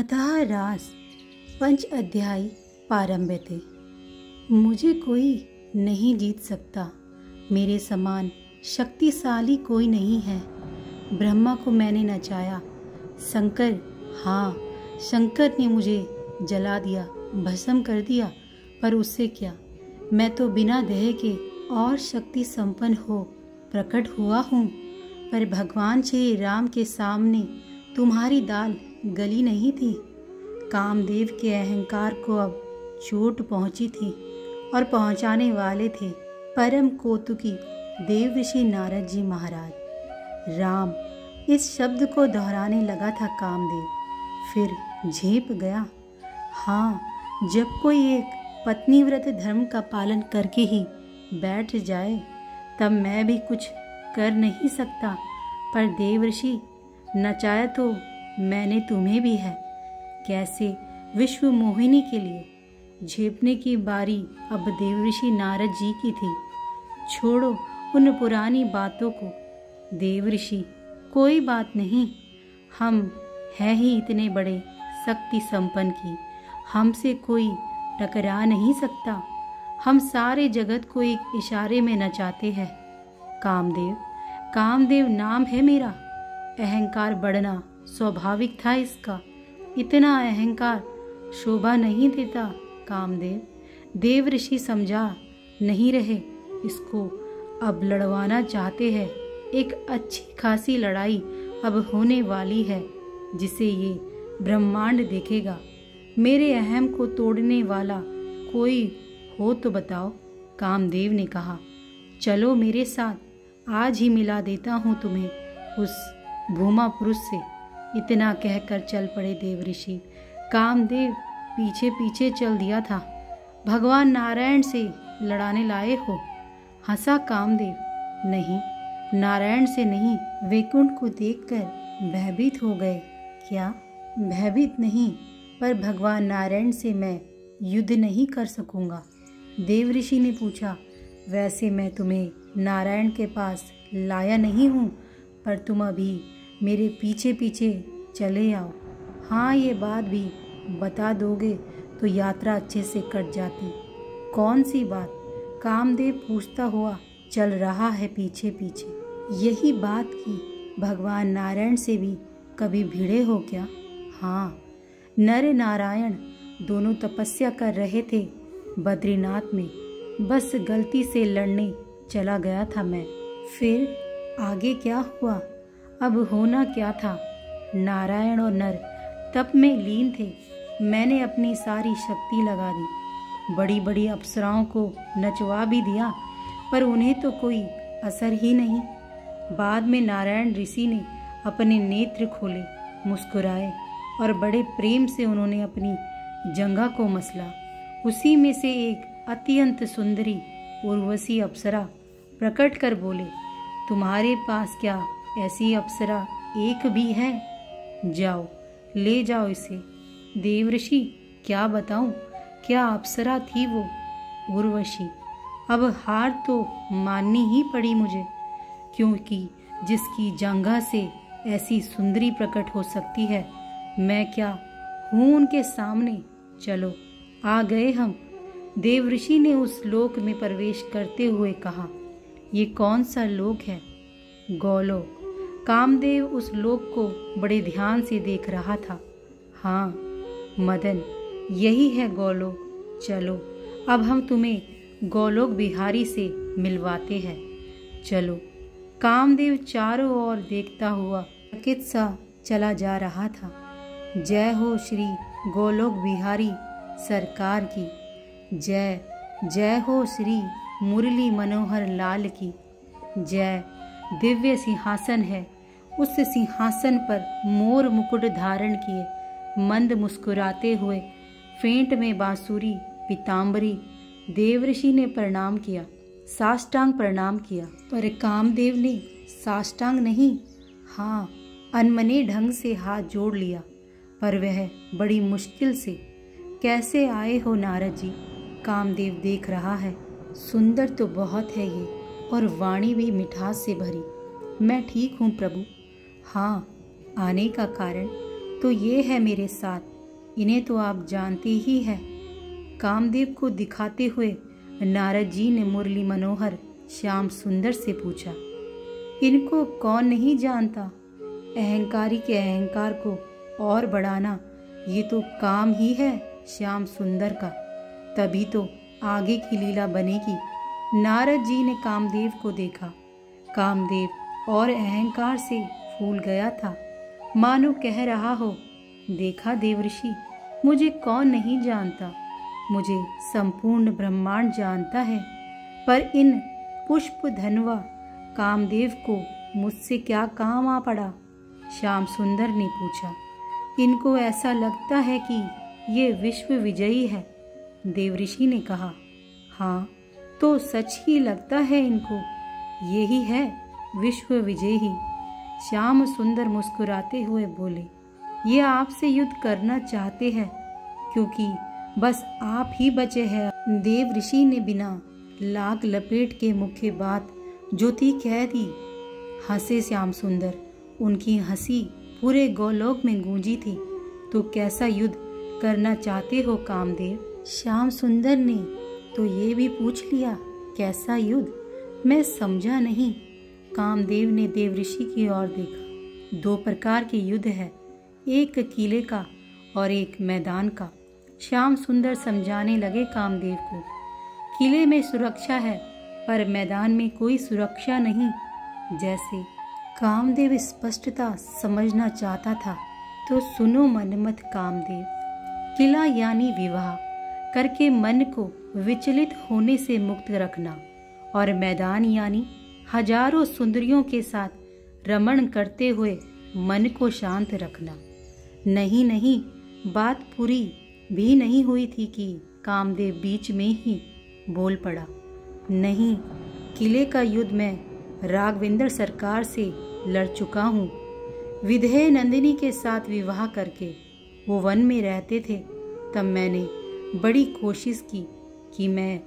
अतः रास 5 अध्याय प्रारंभ थे। मुझे कोई नहीं जीत सकता, मेरे समान शक्तिशाली कोई नहीं है। ब्रह्मा को मैंने नचाया, शंकर, हाँ शंकर ने मुझे जला दिया, भस्म कर दिया, पर उससे क्या, मैं तो बिना देह के और शक्ति संपन्न हो प्रकट हुआ हूँ। पर भगवान श्री राम के सामने तुम्हारी दाल गली नहीं थी। कामदेव के अहंकार को अब चोट पहुंची थी और पहुंचाने वाले थे परम कौतुकी देवर्षि नारद जी महाराज। राम इस शब्द को दोहराने लगा था कामदेव, फिर झेप गया। हाँ, जब कोई एक पत्नीव्रत धर्म का पालन करके ही बैठ जाए तब मैं भी कुछ कर नहीं सकता, पर देवर्षि नचाया तो मैंने तुम्हें भी है। कैसे विश्व मोहिनी के लिए झेपने की बारी अब देवर्षि नारद जी की थी। छोड़ो उन पुरानी बातों को देवर्षि, कोई बात नहीं, हम हैं ही इतने बड़े शक्ति संपन्न की हमसे कोई टकरा नहीं सकता। हम सारे जगत को एक इशारे में नचाते हैं। कामदेव, कामदेव नाम है मेरा। अहंकार बढ़ना स्वाभाविक था इसका, इतना अहंकार शोभा नहीं देता। कामदेव, देवर्षि समझा नहीं रहे इसको, अब लड़वाना चाहते हैं। एक अच्छी खासी लड़ाई अब होने वाली है जिसे ये ब्रह्मांड देखेगा। मेरे अहम को तोड़ने वाला कोई हो तो बताओ। कामदेव ने कहा, चलो मेरे साथ, आज ही मिला देता हूँ तुम्हें उस भूमा पुरुष से। इतना कहकर चल पड़े देवर्षि। कामदेव पीछे पीछे चल दिया था। भगवान नारायण से लड़ाने लाए हो? हंसा कामदेव। नहीं, नारायण से नहीं, वैकुंठ को देखकर भयभीत हो गए। क्या? भयभीत नहीं, पर भगवान नारायण से मैं युद्ध नहीं कर सकूंगा। देवर्षि ने पूछा, वैसे मैं तुम्हें नारायण के पास लाया नहीं हूँ, पर तुम अभी मेरे पीछे पीछे चले आओ। हाँ, ये बात भी बता दोगे तो यात्रा अच्छे से कट जाती। कौन सी बात? कामदेव पूछता हुआ चल रहा है पीछे पीछे। यही बात की भगवान नारायण से भी कभी भिड़े हो क्या? हाँ, नर नारायण दोनों तपस्या कर रहे थे बद्रीनाथ में। बस गलती से लड़ने चला गया था मैं। फिर आगे क्या हुआ? अब होना क्या था, नारायण और नर तप में लीन थे। मैंने अपनी सारी शक्ति लगा दी, बड़ी बड़ी अप्सराओं को नचवा भी दिया, पर उन्हें तो कोई असर ही नहीं। बाद में नारायण ऋषि ने अपने नेत्र खोले, मुस्कुराए और बड़े प्रेम से उन्होंने अपनी जंघा को मसला। उसी में से एक अत्यंत सुंदरी उर्वशी अप्सरा प्रकट कर बोले, तुम्हारे पास क्या ऐसी अप्सरा एक भी है? जाओ ले जाओ इसे। देवर्षि, क्या बताऊं, क्या अप्सरा थी वो उर्वशी। अब हार तो माननी ही पड़ी मुझे, क्योंकि जिसकी जंघा से ऐसी सुंदरी प्रकट हो सकती है, मैं क्या हूं उनके सामने। चलो आ गए हम। देवर्षि ने उस लोक में प्रवेश करते हुए कहा, ये कौन सा लोक है? गोलोक। कामदेव उस लोक को बड़े ध्यान से देख रहा था। हाँ मदन, यही है गोलोक। चलो अब हम तुम्हें गोलोक बिहारी से मिलवाते हैं। चलो। कामदेव चारों ओर देखता हुआ चकित सा चला जा रहा था। जय हो श्री गोलोक बिहारी सरकार की जय। जय हो श्री मुरली मनोहर लाल की जय। दिव्य सिंहासन है, उस सिंहासन पर मोर मुकुट धारण किए, मंद मुस्कुराते हुए, फेंट में बांसुरी पीताम्बरी। देवर्षि ने प्रणाम किया, साष्टांग प्रणाम किया, पर कामदेव ने साष्टांग नहीं, हाँ अनमने ढंग से हाथ जोड़ लिया। पर वह बड़ी मुश्किल से। कैसे आए हो नारद जी? कामदेव देख रहा है, सुंदर तो बहुत है ये, और वाणी भी मिठास से भरी। मैं ठीक हूँ प्रभु। हाँ, आने का कारण तो ये है मेरे साथ, इन्हें तो आप जानते ही हैं। कामदेव को दिखाते हुए नारद जी ने मुरली मनोहर श्याम सुंदर से पूछा, इनको कौन नहीं जानता? अहंकारी के अहंकार को और बढ़ाना ये तो काम ही है श्याम सुंदर का, तभी तो आगे की लीला बनेगी। नारद जी ने कामदेव को देखा। कामदेव और अहंकार से फूल गया था, मानो कह रहा हो, देखा देवऋषि, मुझे कौन नहीं जानता, मुझे संपूर्ण ब्रह्मांड जानता है, पर इन पुष्प धनवा कामदेव को मुझसे क्या काम आ पड़ा? श्याम सुंदर ने पूछा। इनको ऐसा लगता है कि ये विश्व विजयी है। देवऋषि ने कहा, हाँ तो सच ही लगता है इनको, यही है विश्व विजयी। श्याम सुंदर मुस्कुराते हुए बोले, ये आपसे युद्ध करना चाहते हैं क्योंकि बस आप ही बचे हैं। देवऋषि ने बिना लाग लपेट के मुख्य बात जो थी कह दी। हंसे श्याम सुंदर, उनकी हंसी पूरे गोलोक में गूंजी थी। तो कैसा युद्ध करना चाहते हो कामदेव? श्याम सुंदर ने तो ये भी पूछ लिया, कैसा युद्ध? मैं समझा नहीं। कामदेव ने देवऋषि की ओर देखा। 2 प्रकार के युद्ध है, एक किले का और एक मैदान का। श्याम सुंदर समझाने लगे कामदेव को, किले में सुरक्षा है पर मैदान में कोई सुरक्षा नहीं। जैसे कामदेव स्पष्टता समझना चाहता था, तो सुनो मनमत कामदेव, किला यानी विवाह करके मन को विचलित होने से मुक्त रखना, और मैदान यानी हजारों सुंदरियों के साथ रमण करते हुए मन को शांत रखना। नहीं नहीं, बात पूरी भी नहीं हुई थी कि कामदेव बीच में ही बोल पड़ा। नहीं, किले का युद्ध मैं राघवेंद्र सरकार से लड़ चुका हूँ। विधेय नंदिनी के साथ विवाह करके वो वन में रहते थे, तब मैंने बड़ी कोशिश की कि मैं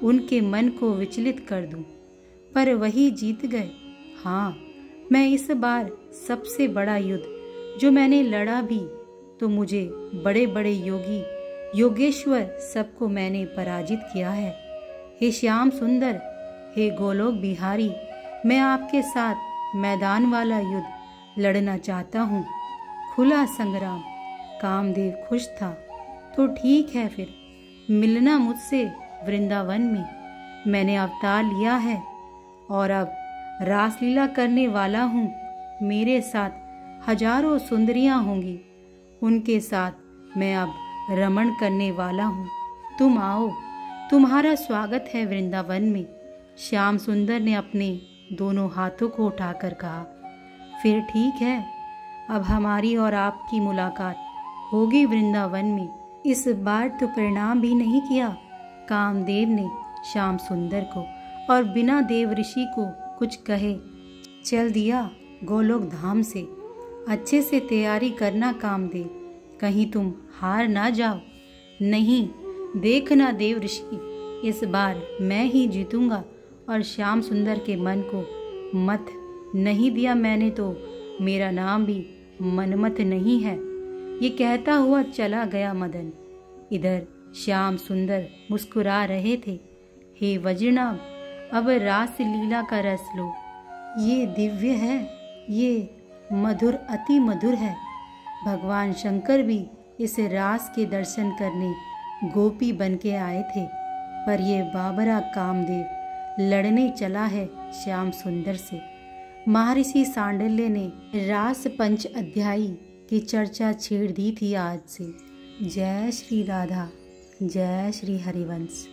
उनके मन को विचलित कर दूं, पर वही जीत गए। हाँ, मैं इस बार सबसे बड़ा युद्ध जो मैंने लड़ा भी, तो मुझे बड़े बड़े योगी योगेश्वर सबको मैंने पराजित किया है। हे श्याम सुंदर, हे गोलोक बिहारी, मैं आपके साथ मैदान वाला युद्ध लड़ना चाहता हूँ। खुला संग्राम। कामदेव खुश था। तो ठीक है, फिर मिलना मुझसे वृंदावन में। मैंने अवतार लिया है और अब रासलीला करने वाला हूँ। मेरे साथ हजारों सुंदरियां होंगी, उनके साथ मैं अब रमण करने वाला हूँ। तुम आओ, तुम्हारा स्वागत है वृंदावन में। श्याम सुंदर ने अपने दोनों हाथों को उठाकर कहा, फिर ठीक है, अब हमारी और आपकी मुलाकात होगी वृंदावन में। इस बार तो प्रणाम भी नहीं किया कामदेव ने श्याम सुंदर को, और बिना देवऋषि को कुछ कहे चल दिया गोलोक धाम से। अच्छे से तैयारी करना कामदेव, कहीं तुम हार ना जाओ। नहीं, देखना देवऋषि, इस बार मैं ही जीतूंगा। और श्याम सुंदर के मन को मत नहीं दिया मैंने, तो मेरा नाम भी मनमत नहीं है। ये कहता हुआ चला गया मदन। इधर श्याम सुंदर मुस्कुरा रहे थे। हे वज्रनाभ, अब रास लीला का रस लो। ये दिव्य है, ये मधुर, अति मधुर है। भगवान शंकर भी इस रास के दर्शन करने गोपी बन के आए थे, पर ये बाबरा कामदेव लड़ने चला है श्याम सुंदर से। महर्षि सांडिल्य ने रास पंच अध्यायी की चर्चा छेड़ दी थी आज से। जय श्री राधा, जय श्री हरिवंश।